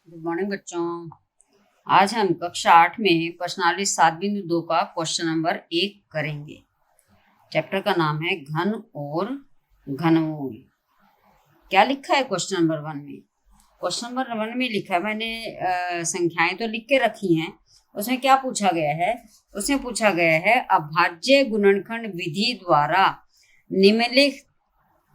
Good morning बच्चों। आज हम कक्षा 8 में प्रश्नावली 7.2 का क्वेश्चन नंबर 1 करेंगे। चैप्टर का नाम है घन और घनमूल। क्या लिखा है क्वेश्चन नंबर 1 में? क्वेश्चन नंबर 1 में लिखा है, मैंने संख्याएं तो लिख के रखी हैं। उसमें क्या पूछा गया है? उसमें पूछा गया है अभाज्य गुणनखंड विधि द्वारा निम्नलिखित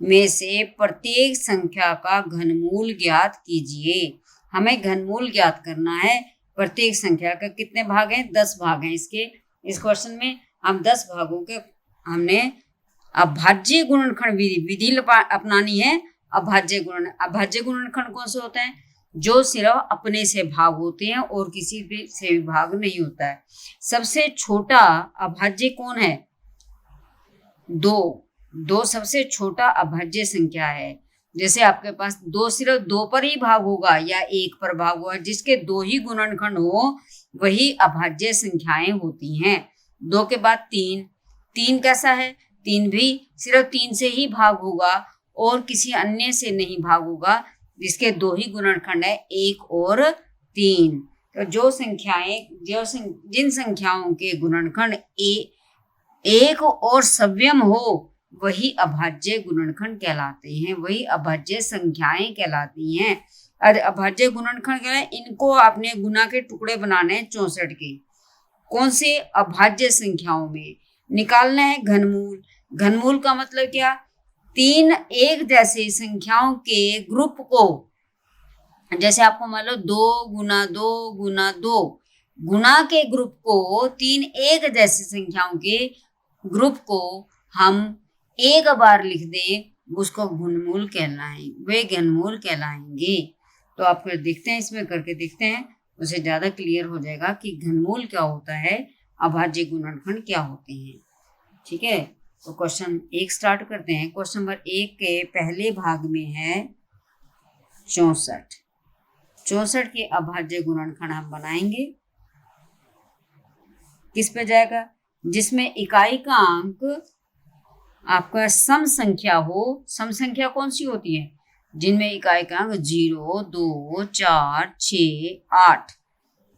में से प्रत्येक संख्या का घनमूल ज्ञात कीजिए। हमें घनमूल ज्ञात करना है। प्रत्येक संख्या का कितने भाग हैं? 10 भाग हैं। इस क्वेश्चन में हम 10 भागों के हमने अभाज्य गुणनखंड विधि अपनानी है। अभाज्य गुणनखंड कौन से होते हैं? जो सिर्फ अपने से भाग होते हैं और किसी भी से भी भाग नहीं होता है। सबसे छोटा अभाज्य कौन है? 2 सबसे छोटा अभाज्य संख्या है। जैसे आपके पास 2 सिर्फ 2 पर ही भाग होगा या 1 पर भाग होगा, जिसके 2 ही गुणनखंड हो वही अभाज्य संख्याएं होती हैं। 2 के बाद 3 कैसा है? 3 भी सिर्फ 3 से ही भाग होगा और किसी अन्य से नहीं भाग होगा, जिसके 2 ही गुणनखंड है, 1 और 3। तो जिन संख्याओं के गुणनखंड 1 और सव्यम हो वही अभाज्य गुणनखंड कहलाते हैं, वही अभाज्य संख्याएं कहलाती हैं। और अभाज्य गुणनखंड क्या है? इनको आपने गुना के टुकड़े बनाने हैं 64 के। कौन से? अभाज्य संख्याओं में निकालना है घनमूल। घनमूल का मतलब क्या? 3 एक जैसे संख्याओं के ग्रुप को, जैसे आपको मान लो 2 गुना 2 गुना 2 गुना के ग्रुप को, 3 एक जैसी संख्याओं के ग्रुप को हम एक बार लिख दें, उसको घनमूल कहना है, वे घनमूल कहलाएंगे। तो आप देखते हैं, इसमें करके देखते हैं, उसे ज्यादा क्लियर हो जाएगा कि घनमूल क्या होता है, अभाज्य गुणनखंड क्या होते हैं। ठीक है, तो क्वेश्चन 1 स्टार्ट करते हैं। क्वेश्चन नंबर 1 के पहले भाग में है 64 के अभाज्य गुणनखंड हम बनाएंगे। किस पे जाएगा? जिसमें इकाई का अंक आपका सम संख्या हो। सम संख्या कौन सी होती है? जिनमें इकाई का अंक 0, 2, 4, 6, 8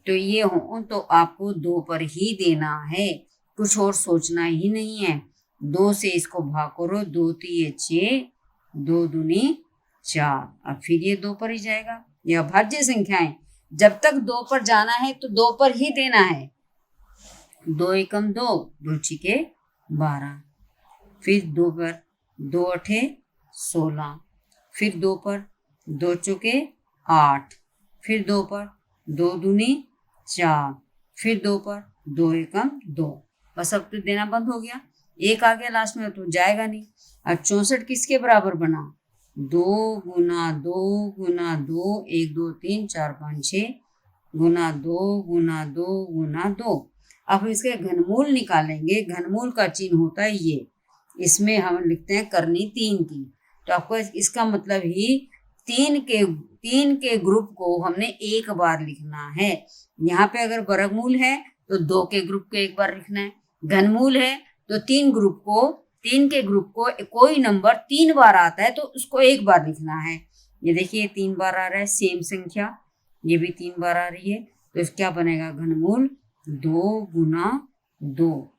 तो ये हो, तो आपको 2 पर ही देना है, कुछ और सोचना ही नहीं है। 2 से इसको भाग करो, 2 3 6, 2 दूनी 4। अब फिर ये 2 पर ही जाएगा। ये अभाज्य संख्याएं, जब तक 2 पर जाना है तो 2 पर ही देना है। 2 एकम 2, 2 छिके 12, फिर 2 पर 2 अठे 16, फिर 2 पर 2 चौके 8, फिर 2 पर 2 दूनी 4, फिर 2 पर 2 एकम 2। बस अब तो देना बंद हो गया, 1 आ गया लास्ट में, तो जाएगा नहीं। अब 64 किसके बराबर बना? 2 गुना 2 गुना 2, 1 2 3 4 5 6 गुना 2 गुना 2 गुना 2। अब इसके घनमूल निकालेंगे। घनमूल का चिन्ह होता है ये, इसमें हम लिखते हैं करनी 3 की। तो आपको इसका मतलब ही 3 के ग्रुप को हमने एक बार लिखना है। यहाँ पे अगर वर्गमूल है तो 2 के ग्रुप को एक बार लिखना है। घनमूल है तो 3 के ग्रुप को कोई नंबर 3 बार आता है तो उसको एक बार लिखना है। ये देखिए 3 बार आ रहा है, सेम संख्या, ये भी 3 बार आ रही है, तो क्या बनेगा? घनमूल 2 गुना 2,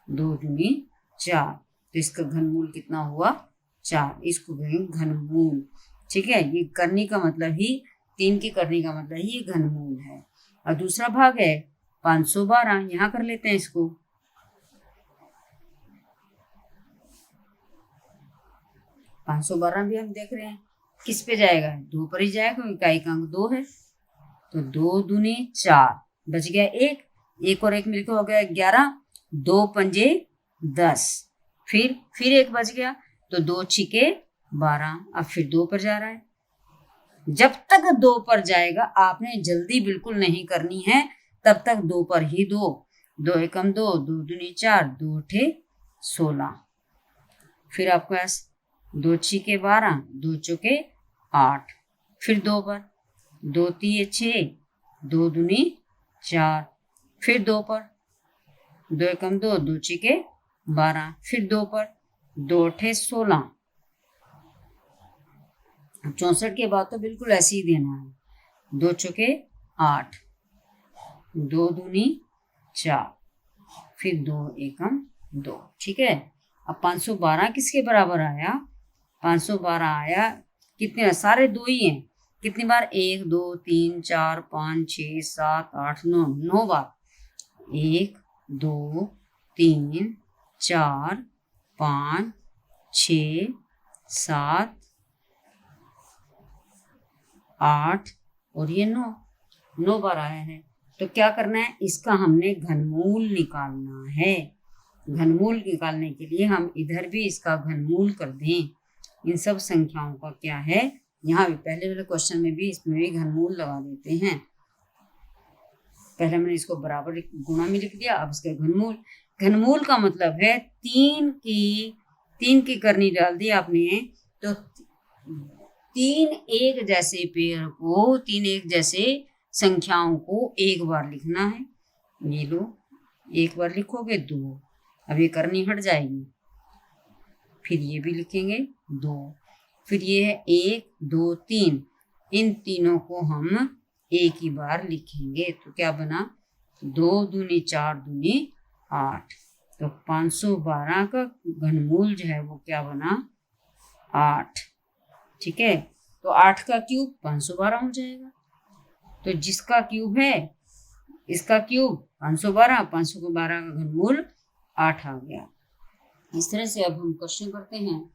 2 दूनी 4। तो इसका घनमूल कितना हुआ? 4। इसको कहेंगे घनमूल। ठीक है, ये करनी का मतलब ही, 3 की करनी का मतलब ही ये घनमूल है। और दूसरा भाग है 512, यहाँ कर लेते हैं इसको। 512 भी हम देख रहे हैं किस पे जाएगा? 2 पर ही जाएगा, इकाई का अंक 2 है। तो 2 दूनी 4, बच गया 1 और 1 मिलकर हो गया 11, 2 पंजे 10, फिर 1 बच गया, तो 2 छिके 12। अब फिर 2 पर जा रहा है। जब तक 2 पर जाएगा, आपने जल्दी बिल्कुल नहीं करनी है, तब तक 2 पर ही 2 एकम 2, 2 दूनी 4, 2 अठे 16, फिर आपके पास 2 छिके 12, 2 चौके 8, फिर 2 पर 2 3 6, 2 दूनी 4, फिर 2 पर 2 एकम 2, 2 छिके 12, फिर 2 पर 2 अठे 16। 64 के बाद तो बिल्कुल ऐसे ही देना है। 2 चौके 8, 2 दूनी 4, फिर 2 एकम 2। ठीक है, अब 512 किसके बराबर आया? 512 आया कितने, सारे दो ही हैं, कितनी बार? 1 2 3 4 5 6 7 8 9, 9 बार। 1 2 3 4 5 6 7 8 और ये 9, 9 बार आया है। तो क्या करना है, इसका हमने घनमूल निकालना है। घनमूल निकालने के लिए हम इधर भी इसका घनमूल कर दें। इन सब संख्याओं का क्या है, यहाँ भी पहले वाले क्वेश्चन में भी इसमें भी घनमूल लगा देते हैं। पहले मैंने इसको बराबर गुणा में लिख दिया, अब इसका घनमूल। घनमूल का मतलब है 3 की करनी डाल दी आपने, तो 3 एक जैसे पेड़ को, 3 एक जैसे संख्याओं को एक बार लिखना है। ये लो, एक बार लिखोगे 2, अब ये करनी हट जाएगी, फिर ये भी लिखेंगे 2, फिर ये है 1 2 3, इन तीनों को हम एक ही बार लिखेंगे। तो क्या बना, 2 दूनी 4 दूनी 8, तो 512 का घनमूल जो है वो क्या बना, 8। ठीक है, तो 8 का क्यूब 512 हो जाएगा। तो जिसका क्यूब है इसका क्यूब 512, 512 का घनमूल 8 आ गया। इस तरह से अब हम क्वेश्चन करते हैं।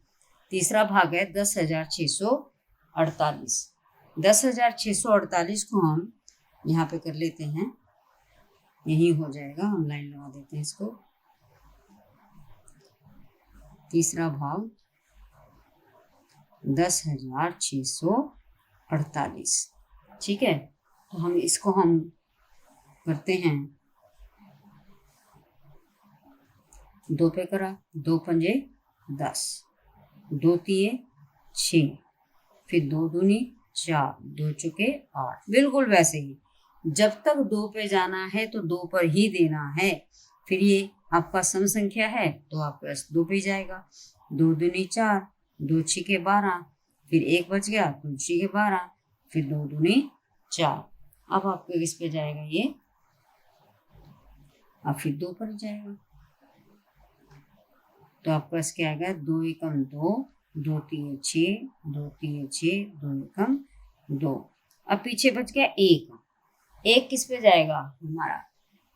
तीसरा भाग है 10,648। 10,648 को हम यहाँ पे कर लेते हैं, यही हो जाएगा, हम लाइन लगा देते हैं इसको। तीसरा भाग 10,648। ठीक है, तो हम इसको हम करते हैं, 2 पे करा, 2 पंजे 10, 2 तिये 6, फिर 2 दूनी 4, 2 चौके 8। बिल्कुल वैसे ही, जब तक 2 पे जाना है तो 2 पर ही देना है। फिर ये आपका सम संख्या है तो आपका 2 पे जाएगा, 2 दूनी 4, 2 छिके 12, फिर 1 बच गया, 2 छिके 12, फिर 2 दूनी 4। अब आपके किस पे जाएगा ये, अब फिर 2 पर जाएगा। तो आपका क्या आएगा, 2 एकम 2, 2 तिये 6, 2 तिये 6, 2 एकम 2। अब पीछे बच गया 1। 1 किस पे जाएगा हमारा,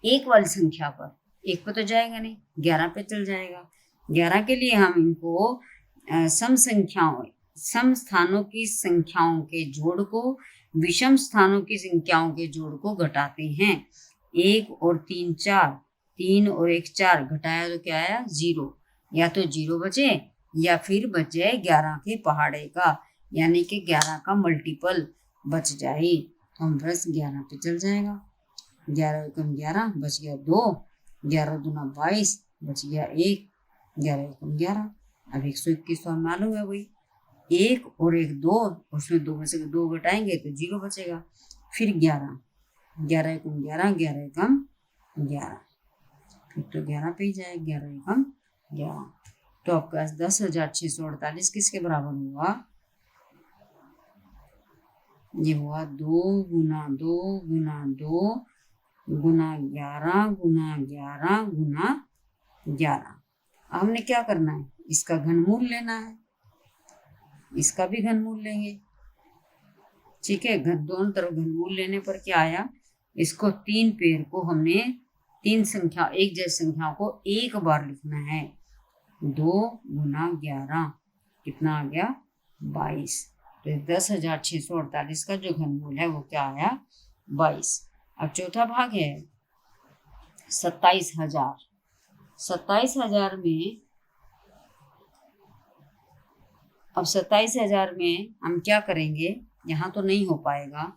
1 वाली संख्या पर। 1 पे तो जाएगा नहीं, 11 पे चल जाएगा। 11 के लिए हम इनको सम संख्याओं, सम स्थानों की संख्याओं के जोड़ को विषम स्थानों की संख्याओं के जोड़ को घटाते हैं। 1 और 3 4, 3 और 1 4, घटाया तो क्या आया, 0। या तो 0 बचे या फिर बचे 11 के पहाड़े का, यानी कि 11 का मल्टीपल बच जाए। तो हम बस 11 पे चल जाएगा। 11 एकम 11, बच गया 2, 11 दूना 22, बच गया 1, 11 एकम 11। अब 121 तो मालूम है वही, 1 और 1 2, उसमें 2 में से 2 घटाएंगे तो 0 बचेगा। फिर 11, 11 एकम 11, 11 एकम 11, फिर तो 11 पे ही जाए, 11 एकम 11। तो आपका 10,648 किसके बराबर हुआ, ये हुआ 2 गुना 2 गुना 2 गुना 11 गुना 11 गुना 11। हमने क्या करना है, इसका घनमूल लेना है, इसका भी घनमूल लेंगे। ठीक है, दोनों तरफ घनमूल लेने पर क्या आया, इसको 3 पेड़ को हमने 3 संख्या, एक जैसी संख्याओं को एक बार लिखना है। 2 गुना 11 कितना आ गया, 22। तो 10,648 का जो घनमूल है वो क्या आया, 22। अब चौथा भाग है 27,000। 27,000 में, अब 27,000 में हम क्या करेंगे, यहाँ तो नहीं हो पाएगा,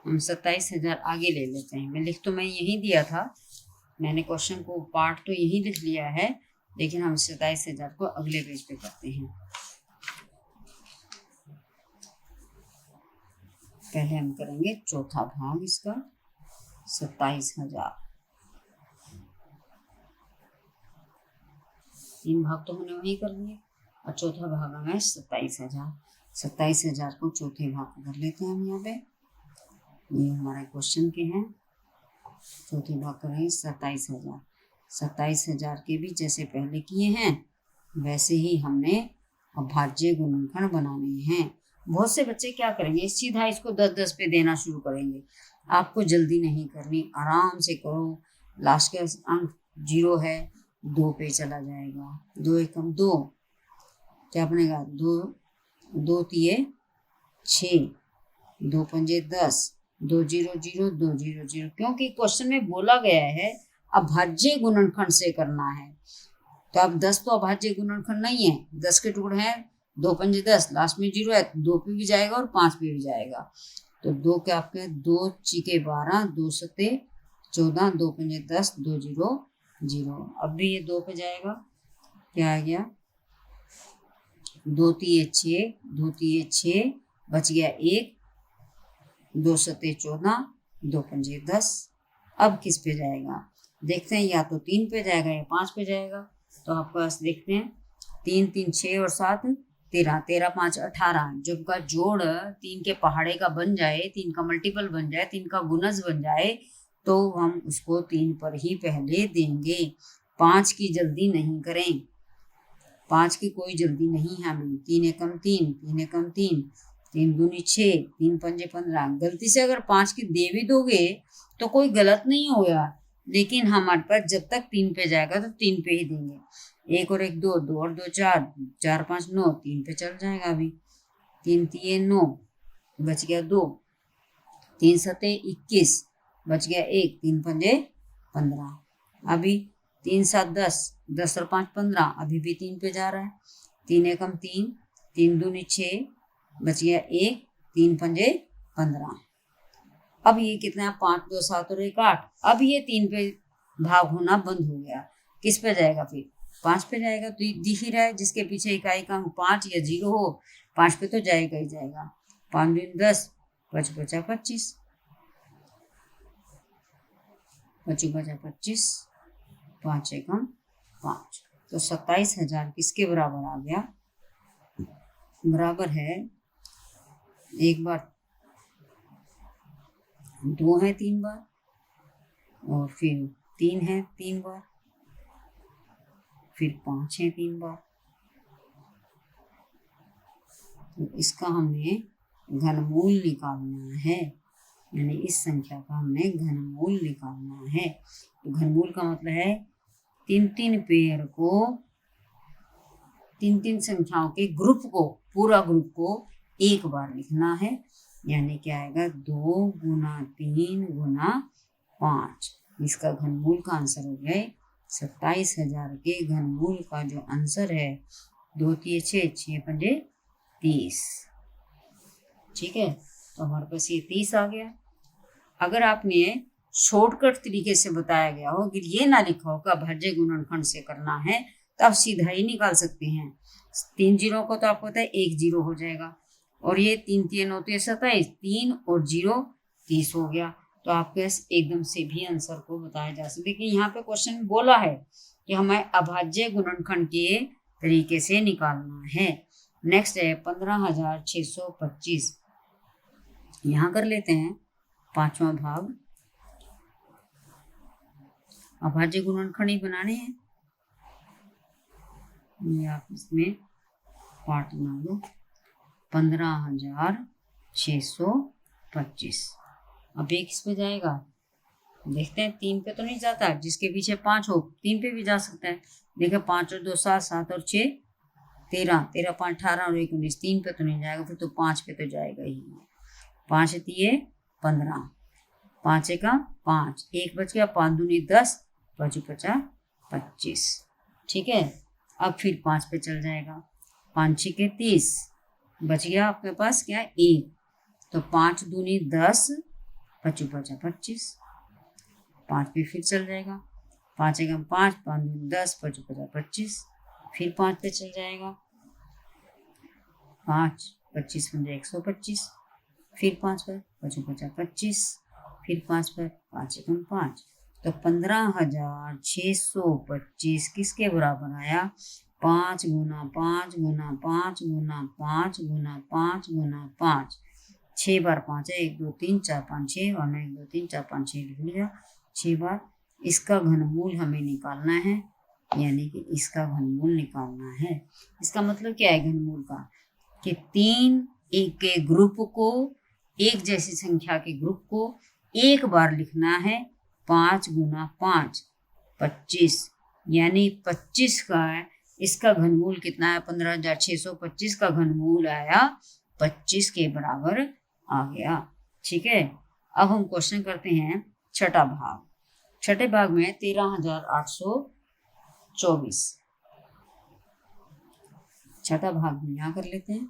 हम 27,000 आगे ले लेते हैं। मैं लिख तो मैं यही दिया था, मैंने क्वेश्चन को पार्ट तो यही लिख लिया है, लेकिन हम 27,000 को अगले पेज पे करते हैं। पहले हम करेंगे चौथा भाग इसका, 27,000। 3 भाग तो हमने वही कर लिए, और चौथा भाग हमें 27,000। 27,000 को चौथे भाग को कर लेते हैं हम यहाँ पे। ये हमारे क्वेश्चन के हैं। चौथे भाग कर रहे हैं 27,000। 27,000 के भी जैसे पहले किए हैं वैसे ही हमने अभाज्य गुणनखंड बनाने हैं। बहुत से बच्चे क्या करेंगे, सीधा इसको 10-10 पे देना शुरू करेंगे। आपको जल्दी नहीं करनी, आराम से करो। लास्ट का अंक 0 है, 2 पे चला जाएगा। 2 एकम 2, क्या बनेगा, 2 तिये 6, 2 पंजे 10, 2 0 0 2 0 0। क्योंकि क्वेश्चन में बोला गया है अभाज्य गुणनखंड से करना है। तो अब 10 तो अभाज्य गुणनखंड नहीं है, 10 के टुकड़े हैं, 2 पंजे 10, लास्ट में 0 है, 2 पे भी जाएगा और 5 पे भी जाएगा। तो 2 के आपके 2 चिके 12, 2 सते 14, 2 पंजे 10, 2 0 0। अब भी ये 2 पे जाएगा, क्या आ गया, 2 तिये 6, 2 तिये 6, बच गया 1, 2 सते 14, 2 पंजे 10। अब किस पे जाएगा देखते हैं, या तो 3 पे जाएगा या 5 पे जाएगा। तो आपके पास देखते हैं 3 3 6 और 7 13, 13 5 18। जब का जोड़ 3 के पहाड़े का बन जाए, 3 का मल्टीपल बन जाए, 3 का गुणज बन जाए, तो हम उसको 3 पर ही पहले देंगे। 5 की जल्दी नहीं करें, 5 की कोई जल्दी नहीं है हमें। 3 एकम 3, 3 एकम 3, 3 दूनी 6, 3 पंजे 15। गलती से अगर 5 की दे भी दोगे तो कोई गलत नहीं होगा, लेकिन हमारे पास जब तक 3 पे जाएगा तो 3 पे ही देंगे। 1 और 1 2, 2 और 2 4, 4 5 9, 3 पे चल जाएगा। अभी 3 तिये 9, बच गया 2, 3 सते 21, बच गया 1, 3 पंजे 15। अभी 3 7 10, 10 और 5 15, अभी भी 3 पे जा रहा है। 3 एकम 3, 3 दूनी 6, बच गया 1, 3 पंजे 15। अब ये कितना है, 5 2 7 और 1 8। अब ये 3 पे भाग होना बंद हो गया, किस पे जाएगा, फिर 5 पे जाएगा। तो दिख ही रहा है, जिसके पीछे इकाई का अंक 5 या 0 हो, 5 पे तो जाएगा ही जाएगा। 5 दूनी 10, 5 5 25, 5 5 25, 5 एकम 5। तो 27,000 किसके बराबर आ गया, बराबर है, एक बार 2 है 3 बार, और फिर 3 है 3 बार, फिर 5 है 3 बार। तो इसका हमें घनमूल निकालना है, यानी इस संख्या का हमने घनमूल निकालना है। तो घनमूल का मतलब है 3-3 पेयर को, 3-3 संख्याओं के ग्रुप को, पूरा ग्रुप को एक बार लिखना है। यानी क्या आएगा, 2 गुना 3 गुना 5। इसका घनमूल का आंसर हो गया 27,000 के घनमूल का जो आंसर है 2 तिये 6, 6 पंजे 30। ठीक है, तो हमारे पास ये 30 आ गया। अगर आपने शॉर्टकट तरीके से बताया गया हो, अगर ये ना लिखा हो कि अभाज्य गुणनखंड से करना है, तो आप सीधा ही निकाल सकते हैं। 3 जीरो को तो आपको पता है 1 0 हो जाएगा, और ये 3 3 9 27, 3 और 0 30 हो गया। तो आपके एकदम से भी आंसर को बताया जा सकता है। देखिए यहाँ पे क्वेश्चन बोला है कि हमें अभाज्य गुणनखंड के तरीके से निकालना है। नेक्स्ट है 15,625। यहाँ कर लेते हैं 5वां भाग। अभाज्य गुणनखंड ही बनाने हैं, ये आप इसमें पार्ट बना दो। 15,625। अब ये किस पे जाएगा देखते हैं। 3 पे तो नहीं जाता, जिसके पीछे 5 हो 3 पे भी जा सकता है। देखिए 5 और 2 7, 7 और 6 13, 13 5 18 और 1 19। 3 पे तो नहीं जाएगा, फिर तो 5 पे तो जाएगा ही। 5 तिये 15, 5 का 5, 1 बच गया, 5 दूनी 10, 5 5 25। ठीक है, अब फिर 5 पे चल जाएगा। 5 6 30, बच गया आपके पास क्या, 1। तो 5 दूनी 10, 5 5 25। 5 पे फिर चल जाएगा। 5 एकम 5, 5 दूनी 10, 5 5 25। फिर 5 पे चल जाएगा। 5 25 पंजे 125। फिर 5 पर 5 5 25। फिर 5 पर 5 एकम 5। तो 15,625 किसके बराबर आया, 5 गुना 5 गुना 5 गुना 5 गुना 5 गुना 5, 6 बार 5 है, 1 2 3 4 5 6, और मैं 1 2 3 4 5 6 लिख लिया 6 बार। इसका घनमूल हमें निकालना है, यानी कि इसका घनमूल निकालना है। इसका मतलब क्या है घनमूल का, कि 3 एक के ग्रुप को, एक जैसी संख्या के ग्रुप को एक बार लिखना है। 5 गुना 5 25, यानी 25 का इसका घनमूल कितना है, 15,625 का घनमूल आया 25 के बराबर आ गया। ठीक है, अब हम क्वेश्चन करते हैं छठा भाग। छठे भाग में 13,824, छठा भाग हम यहाँ कर लेते हैं।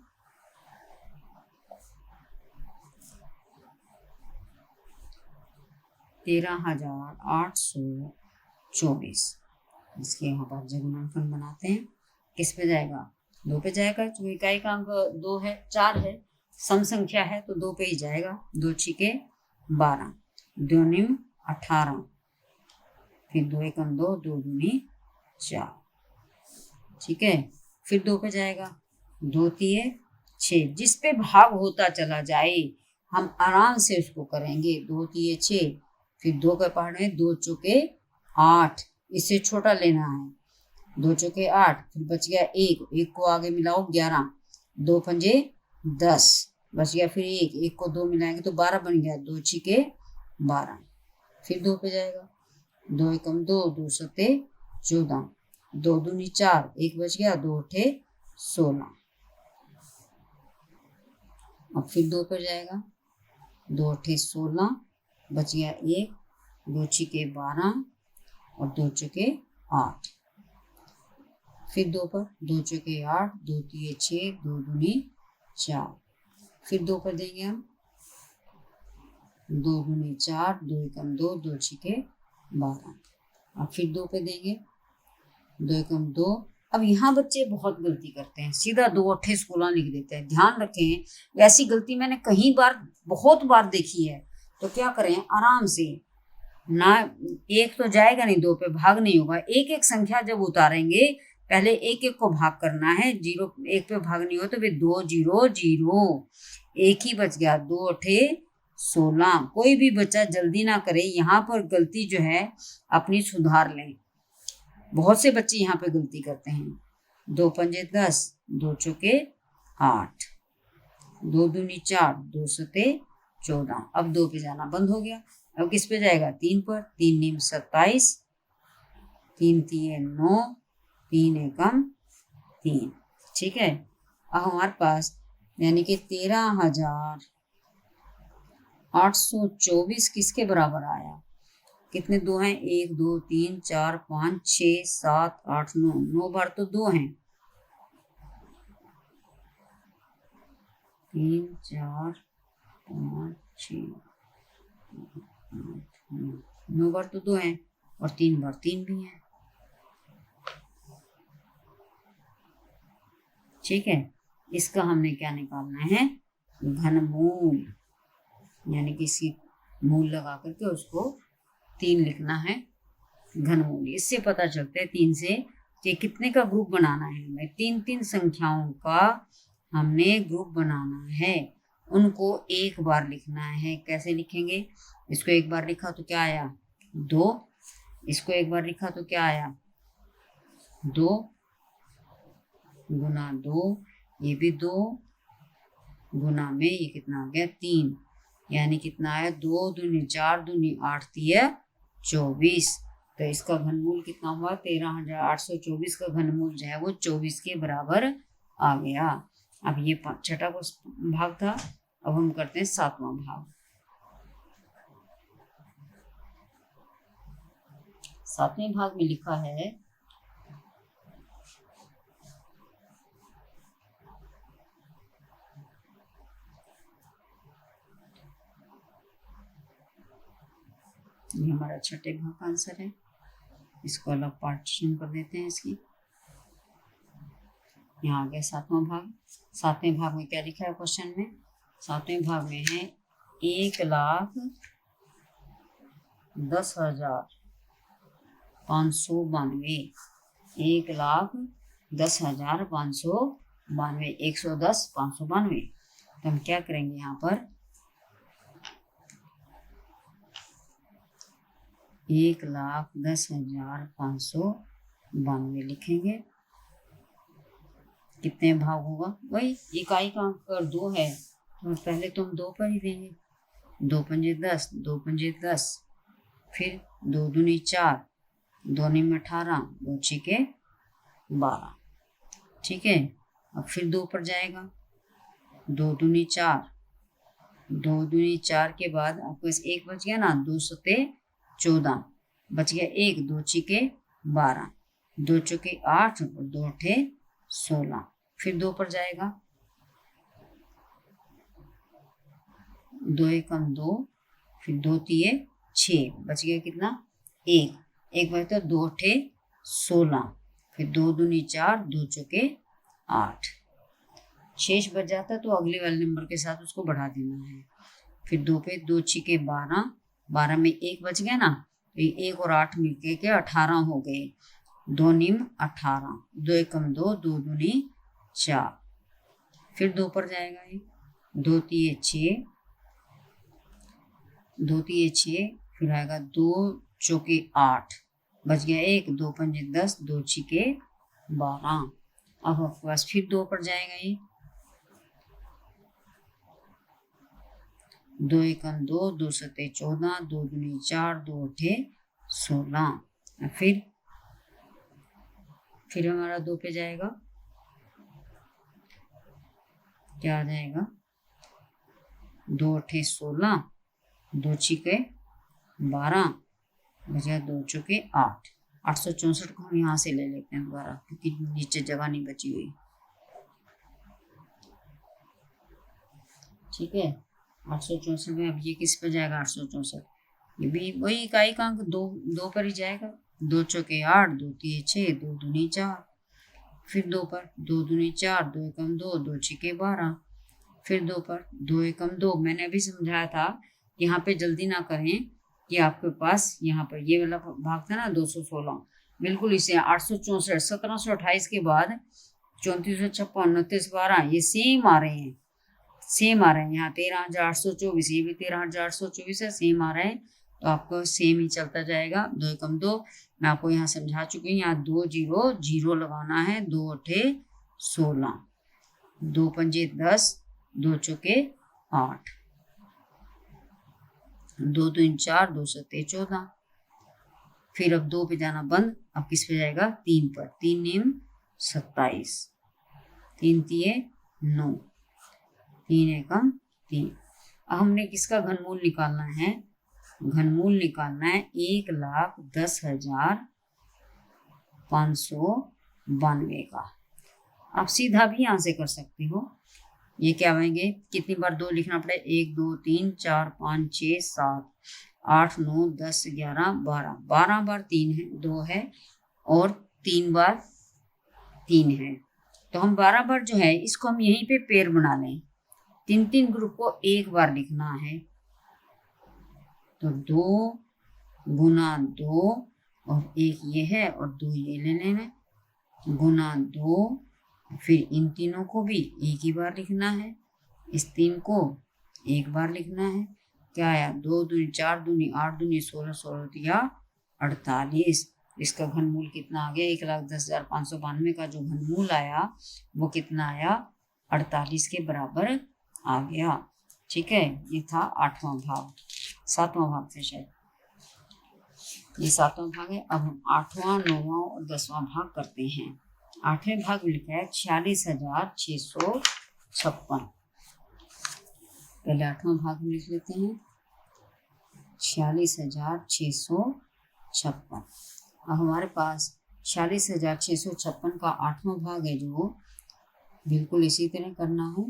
$13,824, इसके यहाँ पर गुणनफल बनाते हैं। किस पे जाएगा, 2 पे जाएगा, क्योंकि इकाई का अंक 2 है, 4 है, सम संख्या है तो 2 पे ही जाएगा। 2 छिके 12, 2 निम 18, फिर 2 एकम 2, 2 दूनी 4। ठीक है, फिर 2 पे जाएगा, 2 तिये 6, जिस पे भाग होता चला जाए हम आराम से उसको करेंगे। 2 तिये 6, फिर 2 के पहाड़ में 2 चौके 8, इससे छोटा लेना है। 2 चौके 8, फिर बच गया 1, 1 को आगे मिलाओ 11, 2 पंजे 10, बच गया फिर 1 को 2 मिलाएंगे तो 12 बन गया, 2 छिके 12, फिर 2 पे जाएगा, 2 एकम 2, 2 सत्ते 14, 2 दूनी 4, 1 बच गया, 2 अठे 16। अब फिर 2 पे जाएगा, 2 अठे 16, बच गया 1, 2 छिके 12 और 2 चौके 8, फिर 2 पर, 2 चौके 8, 2 तिये 6, 2 दूनी 4, फिर 2 पर देंगे हम, 2 दूनी 4, 2 एकम 2, 2 छिके 12। अब फिर 2 पे देंगे, 2 एकम 2। अब यहाँ बच्चे बहुत गलती करते हैं, सीधा 2 अठे 16 लिख देते हैं। ध्यान रखें, वैसी गलती मैंने कई बार, बहुत बार देखी है। तो क्या करें, आराम से ना, एक तो जाएगा नहीं, 2 पे भाग नहीं होगा। एक एक संख्या जब उतारेंगे, पहले एक एक को भाग करना है, 0 1 पे भाग नहीं हो तो फिर 2 0 0, एक ही बच गया, 2 अठे 16। कोई भी बच्चा जल्दी ना करे, यहाँ पर गलती जो है अपनी सुधार लें। बहुत से बच्चे यहाँ पे गलती करते हैं। 2 पंजे 10, 2 चौके 8, 2 दूनी 4, 2 सते 14। अब 2 पे जाना बंद हो गया। अब किस पे जाएगा, 3 पर, 3 नीम 27, 3 तिये 9, 3 एकम 3। ठीक है, अब हमारे पास यानी कि 13,824 किसके बराबर आया। कितने 2 हैं, 1 2 3 4 5 6 7 8 9, 9 बार तो 2 हैं, 3 4 5 6 9 बार तो 2 हैं, और 3 बार 3 भी हैं। ठीक है, इसका हमने क्या निकालना है, घनमूल, यानी कि इसी मूल लगा करके उसको 3 लिखना है घनमूल। इससे पता चलता है 3 से कि कितने का ग्रुप बनाना है हमें। 3 संख्याओं का हमने ग्रुप बनाना है, उनको एक बार लिखना है। कैसे लिखेंगे, इसको एक बार लिखा तो क्या आया 2, इसको एक बार लिखा तो क्या आया 2 गुना 2, ये भी 2 गुना में ये कितना आ गया 3, यानी कितना आया 2 दूनी 4, दूनी 8 तिये 24। तो इसका घनमूल कितना हुआ, 13,824 का घनमूल जो है वो 24 के बराबर आ गया। अब ये छठा भाग था। अब हम करते हैं 7वां भाग। 7वें भाग में लिखा है ये हमारा छठे भाग का आंसर है। इसको अलग पार्टीशन कर देते हैं इसकी। यहाँ आ गया 7वां भाग। 7वें भाग में क्या लिखा है क्वेश्चन में, 7वें भाग में है 1,10,592, 1,10,592, 110 592। तो हम क्या करेंगे यहाँ पर 1,10,592 लिखेंगे। कितने भाग होगा? वही इकाई का अंक अगर 2 है तो पहले तो हम 2 पर ही देंगे। 2 पंजे 10, 2 पंजे 10, फिर 2 दूनी 4, 2 नीम 18, 2 छिके 12। ठीक है, अब फिर 2 पर जाएगा। 2 दूनी 4, 2 दूनी 4 के बाद आपको इस 1 बच गया ना, 2 सते 14 बच गया 1, 2 छिके 12, 2 चौके 8 और 2 अठे 16। फिर 2 पर जाएगा। 2 एकम 2, फिर 2 तिये 6 बच गया कितना? 1, 1 बचता 2 अठे 16, फिर 2 दूनी 4, 2 चौके 8। शेष बच जाता तो अगले वाले नंबर के साथ उसको बढ़ा देना है। फिर 2 पे 2 छिके 12, 12 में 1 बच गया ना, तो 1 और 8 मिलके के 18 हो गए। 2 नीम 18, 2 एकम 2, 2 दूनी 4। फिर 2 पर जाएगा ये। 2 तिये 6, 2 तिये 6, फिर आएगा 2 चौके 8 बच गया 1, 2 पंजे 10, 2 छिके 12। अब आपके पास फिर 2 पर जाएगा ये। 2 एकम 2, 2 सते 14, 2 दूनी 4, 2 अठे 16। फिर हमारा 2 पे जाएगा। क्या आ जाएगा? 2 अठे 16, 2 छिके 12 बचा 2 चौके 8। 864 को हम यहाँ से ले लेते हैं दोबारा, क्योंकि नीचे जगह नहीं बची हुई। ठीक है, 864 में अब ये किस पर जाएगा? 864 ये भी वही इकाई का अंक 2 पर ही जाएगा। 2 चौके 8, 2 तिये 6, 2 दूनी 4। फिर 2 पर 2 दूनी 4, 2 एकम 2, 2 छिके 12। फिर 2 पर 2 एकम 2। मैंने अभी समझाया था, यहाँ पे जल्दी ना करें कि आपके पास यहाँ पर ये वाला भाग था ना 216, बिल्कुल इसे 864, 1728 के बाद 3456, 29, 12 ये सेम आ रहे हैं, सेम आ रहे हैं। यहाँ 13,824, ये भी 13,824 है, सेम आ रहे हैं। तो आपको सेम ही चलता जाएगा। 2 एकम 2 मैं आपको यहाँ समझा चुकी हूँ। यहाँ 2 0 0 लगाना है। 2 अठे 16, 2 पंजे 10, 2 चौके 8, 2 दूनी 4, 2 सते 14। फिर अब 2 पे जाना बंद। अब किस पे जाएगा? 3 पर। 3 नीम 27, 3 तिये 9, 3 एकम 3। अब हमने किसका घनमूल निकालना है? घनमूल निकालना है 1,10,592 का। आप सीधा भी यहाँ से कर सकते हो। ये क्या आएंगे? कितनी बार 2 लिखना पड़े? 1 2 3 4 5 6 7 8 9 10 11 12। 12 बार 3 है, 2 है, और 3 बार 3 है। तो हम 12 बार जो है इसको हम यहीं पे पेड़ बना लें। 3 ग्रुप को एक बार लिखना है। तो 2 गुना 2 और 1 ये है और 2 ये ले लेना, गुना 2। फिर इन तीनों को भी एक ही बार लिखना है। इस 3 को एक बार लिखना है। क्या आया? 2 दूनी 4 दूनी 8 दूनी 16, 16 दिया 48। इसका घनमूल कितना आ गया? 1,10,592 का जो घनमूल आया वो कितना आया? 48 के बराबर आ गया। ठीक है, ये था 8वां भाग। 7वां भाग थे शायद, ये 7वां भाग है। अब हम 8वां 9वां और 10वां भाग करते हैं। 8वें भाग में लिखा है 46,656। पहले 8वां भाग में लिख लेते हैं 46,656। अब हमारे पास 46,656 का 8वां भाग है जो बिल्कुल इसी तरह करना है।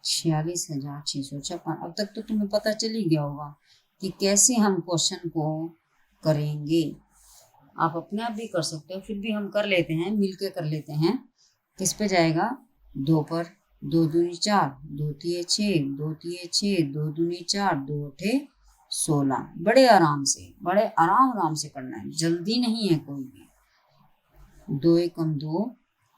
46,656। अब तक तो तुम्हें पता चल ही गया होगा कि कैसे हम क्वेश्चन को करेंगे। आप अपने आप भी कर सकते हो, फिर भी हम कर लेते हैं, मिलके कर लेते हैं। किस पे जाएगा? 2 पर। 2 दूनी 4, 2 तिये 6, 2 तिये 6, 2 दूनी 4, 2 अठे 16। बड़े आराम से करना है, जल्दी नहीं है कोई भी। 2 एकम 2,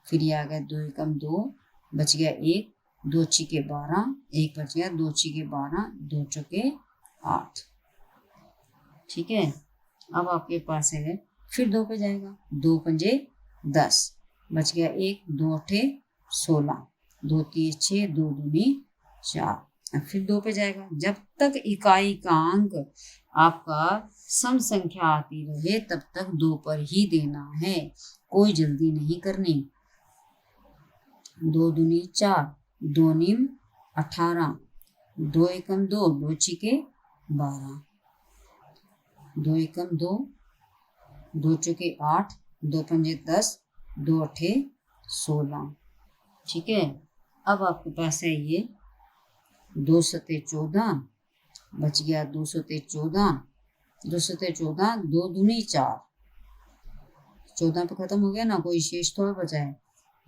फिर ये आ गया 2 एकम 2, बच गया 1, 2 छिके 12, 1 बच गया, 2 छिके 12, 2 चौके 8। ठीक है। अब आपके पास है, फिर 2 पे जाएगा, 2 पंजे 10, बच गया 1, 2 अठे 16, 2 3 6, 2 दूनी 4। अब फिर 2 पे जाएगा, जब तक इकाई का अंक आपका सम संख्या आती रहे तब तक 2 पर ही देना है, कोई जल्दी नहीं करनी। 2 दूनी 4, 2 नीम 18, 2 एकम 2, 2 छिके 12, 2 एकम 2, 2 चौके 8, 2 पंजे 10, 2 अठे 16। ठीक है। अब आपके पास है ये 2 सते 14, बच गया 2 सते 14, 2 सते 14, 2 दूनी 4, 14 पे खत्म हो गया ना, कोई शेष थोड़ा बचा है,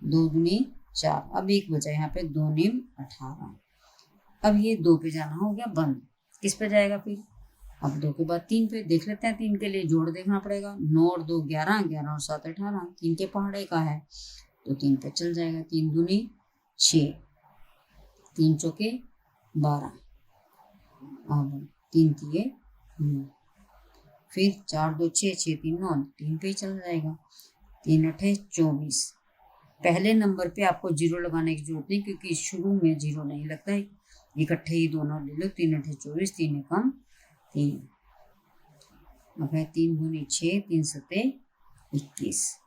2 दूनी 4, अब 1 बचा, यहाँ पे 2 नीम 18। अब ये 2 पे जाना हो गया बंद, किस पे जाएगा फिर? अब 2 के बाद 3 पे देख लेते हैं, 3 के लिए जोड़ देखना पड़ेगा, 9 और 2 11, 11 और 7 18, 3 के पहाड़े का है तो 3 पे चल जाएगा, 3 दूनी 6, 3 चौके 12, अब 3 तिये 9, फिर 4 2 6, 6 3 9, 3 पे ही चल जाएगा, 3 अठे 24। पहले नंबर पे आपको 0 लगाने की जरूरत नहीं, क्योंकि शुरू में 0 नहीं लगता है, इकट्ठे ही दोनों ले लो, 3 अठे 24, 3 एकम 3, अब है 3 दूनी 6, 3 सते 21,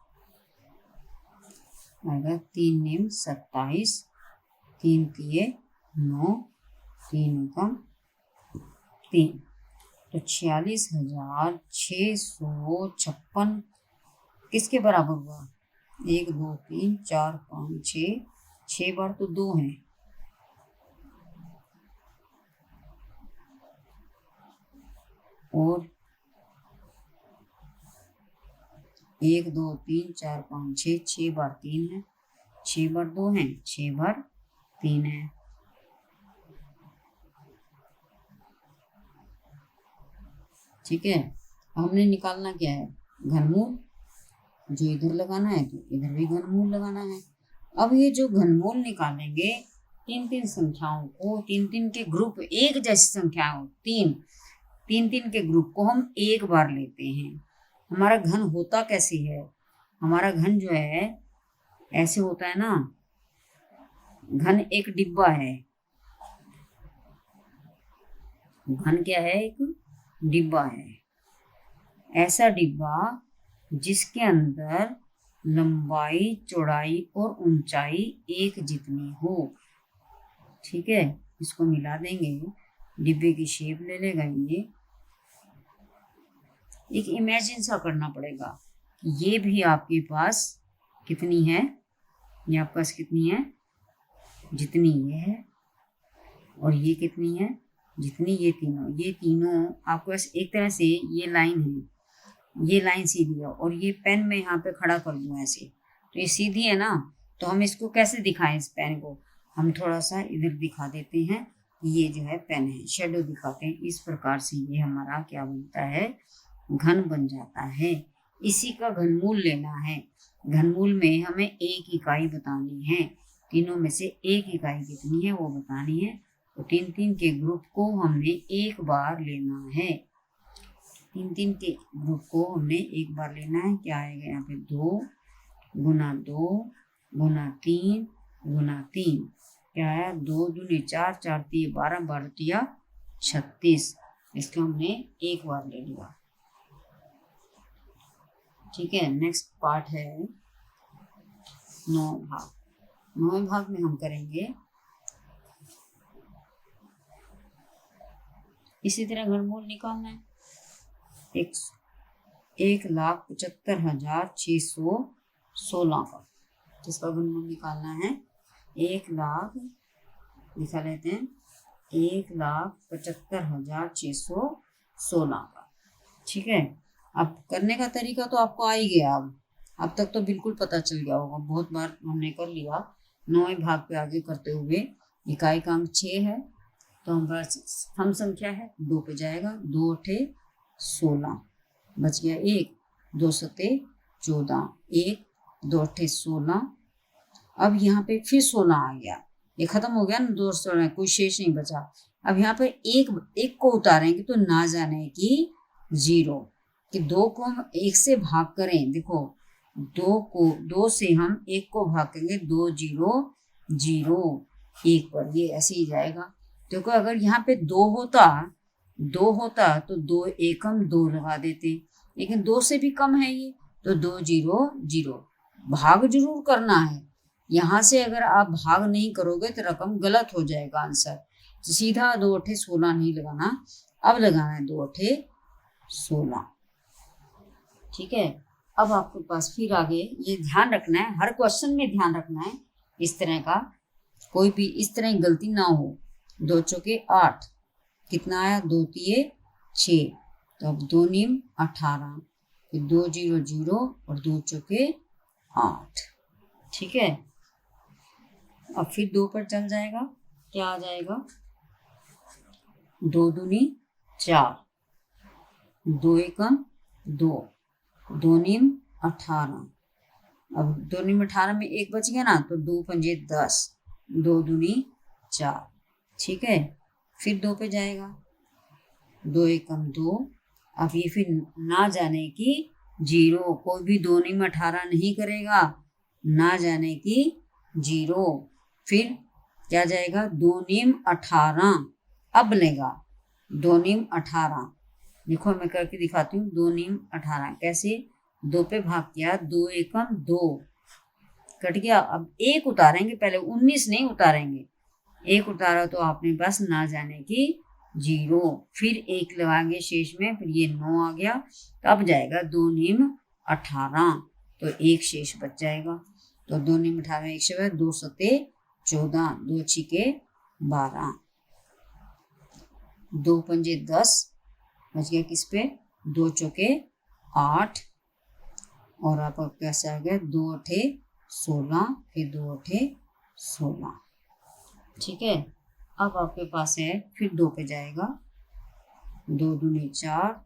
आएगा 3 नीम 27, 3 तिये 9, 3 एकम 3, तो 46,656 किसके बराबर हुआ? 1 2 3 4 5 6, 6 बार तो 2 है, और 1 2 3 4 5 6, 6 बार 3 है, 6 बार 2 है, 6 बार 3 है। ठीक है। हमने निकालना क्या है? घनमूल, जो इधर लगाना है तो इधर भी घनमूल लगाना है। अब ये जो घनमूल निकालेंगे, 3 संख्याओं को, 3 के ग्रुप, एक जैसी संख्याओं, 3 के ग्रुप को हम एक बार लेते हैं। हमारा घन होता कैसे है? हमारा घन जो है ऐसे होता है ना, घन एक डिब्बा है, घन क्या है? एक डिब्बा है, ऐसा डिब्बा जिसके अंदर लंबाई, चौड़ाई और ऊंचाई एक जितनी हो। ठीक है, इसको मिला देंगे, डिब्बे की शेप ले लेगा ये। एक इमेजिन सा करना पड़ेगा, ये भी आपके पास कितनी है, ये आपके पास कितनी है, जितनी ये है, और ये कितनी है, जितनी ये तीनों आपके पास एक तरह से ये लाइन है, ये लाइन सीधी है, और ये पेन में यहाँ पे खड़ा कर दूँ ऐसे, तो ये सीधी है ना, तो हम इसको कैसे दिखाएं? इस पेन को हम थोड़ा सा इधर दिखा देते हैं, ये जो है पेन है, शेडो दिखाते हैं, इस प्रकार से ये हमारा क्या बनता है? घन बन जाता है। इसी का घनमूल लेना है। घनमूल में हमें एक इकाई बतानी है, तीनों में से एक इकाई कितनी है वो बतानी है, तो 3 के ग्रुप को हमने एक बार लेना है। 3 के ग्रुप को हमने एक बार लेना है। क्या आएगा यहाँ पे? 2 गुना 2 गुना 3 गुना 3, क्या आया? 2 दूनी 4, 4 तिये 12, 12 तिया 36, इसको हमने एक बार ले लिया। ठीक है। नेक्स्ट पार्ट है 9 भाग। 9 भाग में हम करेंगे इसी तरह घनमूल निकालना है। 1,75,616 का, जिसका घनमूल निकालना है 1,00,000, लिखा लेते हैं 1,75,616 का। ठीक है। अब करने का तरीका तो आपको आ ही गया, अब तक तो बिल्कुल पता चल गया होगा, बहुत बार हमने कर लिया। 9वें भाग पे आगे करते हुए, इकाई का अंक 6 है, तो हमारा सम संख्या है, 2 पे जाएगा, 2 अठे 16, बच गया 1, 2 सते 14, 1 2 अठे 16। अब यहाँ पे फिर 16 आ गया, ये खत्म हो गया ना, 2 और 16, कोई शेष नहीं बचा। अब यहाँ पे एक को उतारेंगे तो ना जाने की जीरो, कि दो को हम एक से भाग करें, देखो दो से हम एक को भाग करेंगे, 2 0 0 1 पर, ये ऐसे ही जाएगा। देखो अगर यहाँ पे दो होता तो 2 एकम 2 लगा देते, लेकिन 2 से भी कम है ये, तो 2 0 0, भाग जरूर करना है। यहाँ से अगर आप भाग नहीं करोगे तो रकम गलत हो जाएगा आंसर। तो सीधा 2 अठे 16 नहीं लगाना, अब लगाना है 2 अठे 16। ठीक है, अब आपके पास फिर आगे ये ध्यान रखना है, हर क्वेश्चन में ध्यान रखना है इस तरह का, कोई भी इस तरह की गलती ना हो। 2 चौके 8, कितना आया, 2 तिये 6, तो अब 2 नीम 18, फिर 2 0 0 और 2 चौके 8। ठीक है, अब फिर 2 पर चल जाएगा, क्या आ जाएगा, 2 दूनी 4, 2 एकम 2, 2 नीम 18, अब 2 नीम 18 में 1 बच गया ना, तो 2 पंजे 10, 2 दूनी 4। ठीक है, फिर 2 पे जाएगा, 2 एकम 2, अब ये फिर ना जाने की जीरो, कोई भी 2 नीम 18 नहीं करेगा, ना जाने की जीरो। फिर क्या जाएगा, 2 नीम 18, अब लेगा 2 नीम 18, देखो मैं करके दिखाती हूँ, 2 नीम 18 कैसे, 2 पे भाग किया, 2 एकम 2, कट गया। अब 1 उतारेंगे, पहले 19 नहीं उतारेंगे, 1 उतारा तो आपने बस ना जाने की जीरो, फिर 1 लगाएंगे शेष में, फिर ये 9 आ गया, तो अब जाएगा 2 नीम 18, तो 1 शेष बच जाएगा। तो 2 नीम 18 1 शेष, 2 सते 14, 2 छिके 12, 2 पंजे 10, बच गया किस पे, 2 चौके 8, और आपका कैसे आ गया, 2 अठे 16, फिर 2 अठे 16। ठीक है, अब आपके पास है, फिर 2 पे जाएगा, 2 दूनी 4,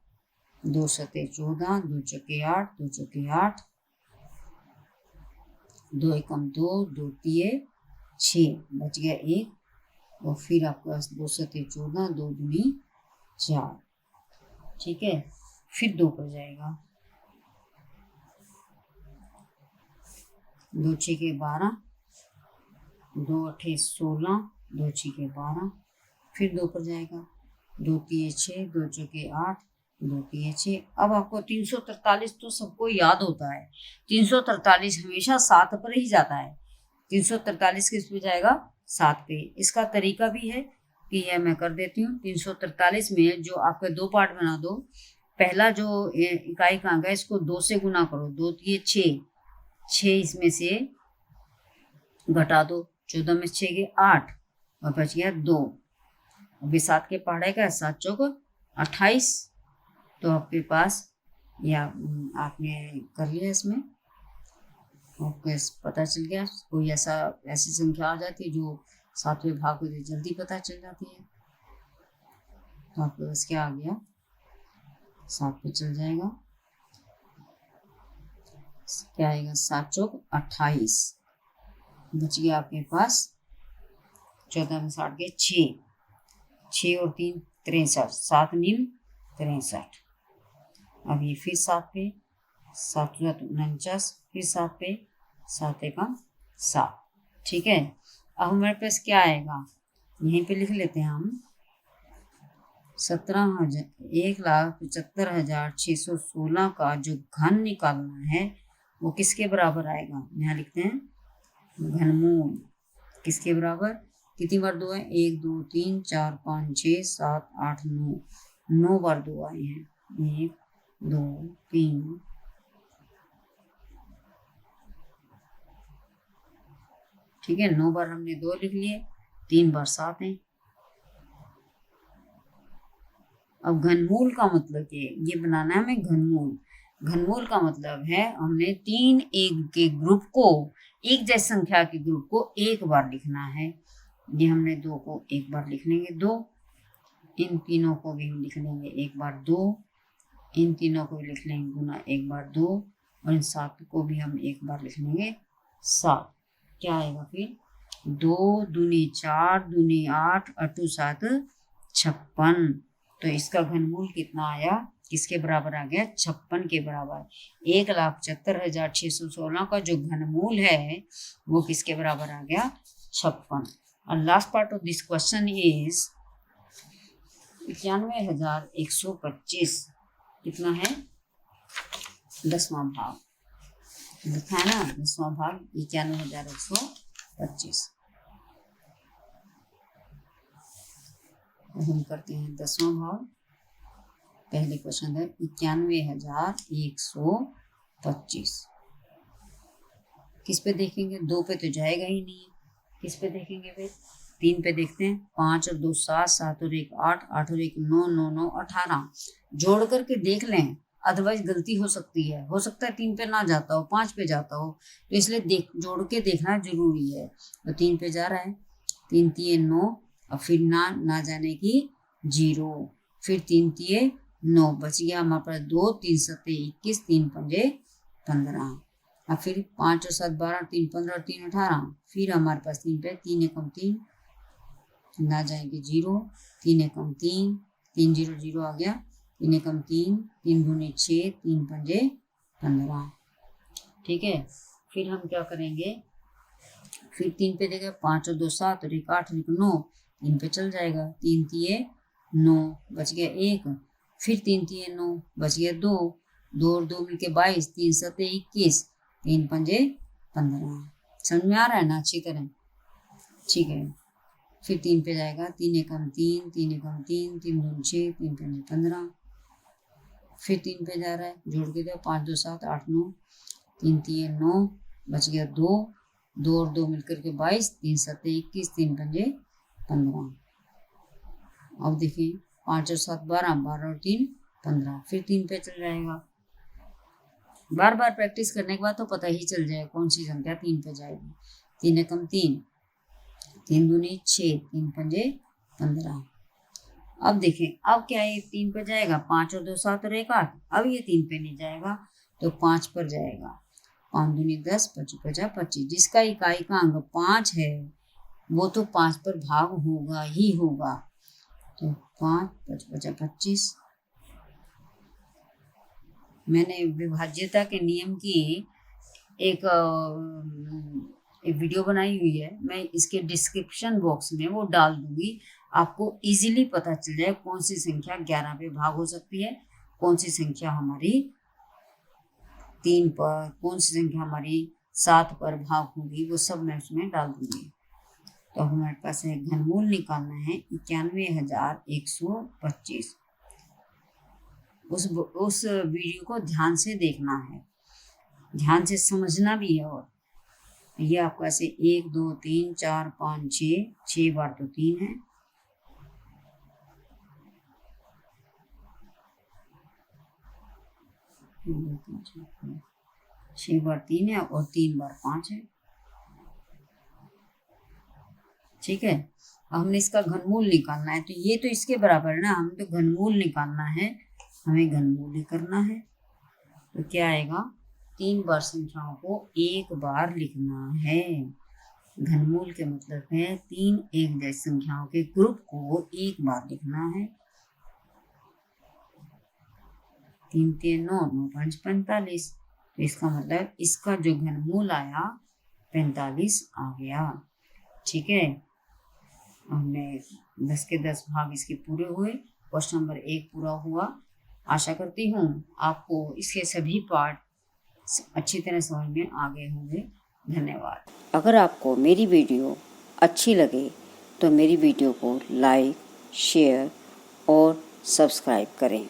2 सते 14, 2 चौके 8, 2 चौके 8, 2 एकम 2, 2 तिये 6, बच गया 1, और फिर आपके पास 2 सते 14, 2 दूनी 4। ठीक है, फिर 2 पर जाएगा, 2 छिके 12, 2 अठे 16, 2 छिके 12, फिर 2 पर जाएगा, 2 तिये 6, 2 चौके 8, 2 तिये 6। अब आपको 343 तो सबको याद होता है, 343 हमेशा 7 पर ही जाता है, 343 किस पे जाएगा, 7 पे। इसका तरीका भी है कि यह मैं कर देती हूँ, 343 में जो आपके 2 पार्ट बना दो, पहला जो इकाई का अंक है इसको 2 से गुना करो, 2 तिये 6, 6 इसमें से घटा दो, 14 में 6 के 8, और बच गया 2, अभी 7 के पहाड़े का 7 चौक 28, तो आपके पास या आपने कर लिया, इसमें आपको पता चल गया। कोई ऐसी संख्या आ जाती है जो 7वें भाग को जल्दी पता चल जाती है, तो आपके पास क्या आ गया, 7 पे चल जाएगा, क्या आएगा, 7 चौक 28, बच गया आपके पास 14 में 60 के 6, 6 और 3 63, 7 नीम 63। अब ये फिर 7 पे, 7 49, फिर 7 पे, 7 एकम 7। ठीक है, अब हमारे पास क्या आएगा, यहीं पे लिख लेते हैं हम, 1,75,616 का जो घन निकालना है वो किसके बराबर आएगा, यहाँ लिखते हैं घनमूल, किसके बराबर, कितनी बार 2 है, 1 2 3 4 5 6 7 8 9, 9 बार 2 आए हैं, 1 2 3, ठीक है, 9 बार हमने 2 लिख लिए, 3 बार 7 है। अब घनमूल का मतलब ये बनाना है हमें घनमूल, घनमूल का मतलब है हमने 3 एक के ग्रुप को, एक जैसी संख्या के ग्रुप को एक बार लिखना है, ये हमने 2 को एक बार लिख लेंगे 2, इन तीनों को भी हम लिख लेंगे एक बार 2, इन तीनों को भी लिख लेंगे गुना एक बार 2, और इन 7 को भी हम एक बार लिख लेंगे 7। क्या आएगा फिर, 2 दूनी 4, दूनी 8, 8 7 56, तो इसका घनमूल कितना आया, किसके बराबर आ गया? 56 के बराबर। 1,75,616 का जो घनमूल है वो किसके बराबर आ गया? 56। और last part of this question is 91,125 कितना है? 10वां भाग लिखा है ना, 10वां भाग 91,125। हम करते हैं 10वां भाग। पहले क्वेश्चन है 91,125। किस पे देखेंगे? 2 पे तो जाएगा ही नहीं। किस पे देखेंगे फिर? 3 पे देखते हैं। 5 और 2 7, 7 और 1 8, 8 और 1 9, 9 9 18 जोड़ करके देख लें, अदरवाइज गलती हो सकती है। हो सकता है 3 पे ना जाता हो, 5 पे जाता हो, तो इसलिए जोड़ के देखना जरूरी है। तो 3 पे जा रहा है, 3 3 9, और फिर ना जाने की 0, फिर 3 3 9 बच गया हमारे पास 2, 3 7 21, 3 5 15, और फिर 5 और 7 12, 3 15 और 3 18, फिर हमारे पास 3 पे 3 एकम 3 ना जाएंगे 0, 3 एकम 3, 3 0 0 आ गया, 3 एकम 3, 3 दूनी 6, 3 पंजे 15। ठीक है, फिर हम क्या करेंगे? फिर 3 पे देखें, 5 और 2 7 और 1 8 और 1 9, 3 पे चल जाएगा, 3 3 9 बच गया 1, फिर 3 3 9 बच गया 2, 2 और 2 मिलके 22, 3 7 21, 3 पंजे 15। समझ में आ रहा है ना अच्छी तरह? ठीक है, फिर 3 पे जाएगा, 3 एकम 3, 3 एकम 3, 3 दूनी 6, 3 पंजे 15, फिर 3 पे जा रहा है, जोड़ के दो, 5 2 7 8 9, 3 3 9 बच गया 2, 2 और 2 मिलकर के 22, 3 7 21, 3 पंजे 15। अब देखिए 5 और 7 12, 12 और 3 15, फिर 3 पे चल जाएगा। बार बार प्रैक्टिस करने के बाद तो पता ही चल जाए कौन सी संख्या 3 पे जाएगी। 3 एकम 3, 3 दूनी 6, 3 पंजे 15। अब देखें, अब क्या है? 3 पे जाएगा, 5 और 2 7 और 1 8, अब ये 3 पे नहीं जाएगा तो 5 पर जाएगा। 5 दूनी 10, 5 5 25, जिसका इकाई का अंक 5 है वो तो 5 पर भाग होगा ही होगा। तो 5 5 5 25। मैंने विभाज्यता के नियम की एक वीडियो बनाई हुई है, मैं इसके डिस्क्रिप्शन बॉक्स में वो डाल दूंगी। आपको इजीली पता चल जाए कौन सी संख्या 11 पे भाग हो सकती है, कौन सी संख्या हमारी 3 पर, कौन सी संख्या हमारी 7 पर भाग होगी, वो सब मैं उसमें डाल दूंगी। तो हमारे पास है घनमूल निकालना है 91,125। उस वीडियो को ध्यान से देखना है, ध्यान से समझना भी है। और ये आपको ऐसे 1 2 3 4 5 6 बार तो 3 है, छह बार 3 है और 3 बार 5 है। ठीक है, हमने इसका घनमूल निकालना है, तो ये तो इसके बराबर है ना, हमें तो घनमूल निकालना है, हमें घनमूल ही करना है। तो क्या आएगा? 3 बार संख्याओं को एक बार लिखना है। घनमूल के मतलब है 3 एक जैसी संख्याओं के ग्रुप को एक बार लिखना है। 3 3 9 9 5 45, तो इसका मतलब इसका जो घनमूल आया 45 आ गया। ठीक है, हमने 10 के 10 भाग इसके पूरे हुए, क्वेश्चन नंबर 1 पूरा हुआ। आशा करती हूँ आपको इसके सभी पार्ट अच्छी तरह समझ में आ गए होंगे। धन्यवाद। अगर आपको मेरी वीडियो अच्छी लगे तो मेरी वीडियो को लाइक, शेयर और सब्सक्राइब करें।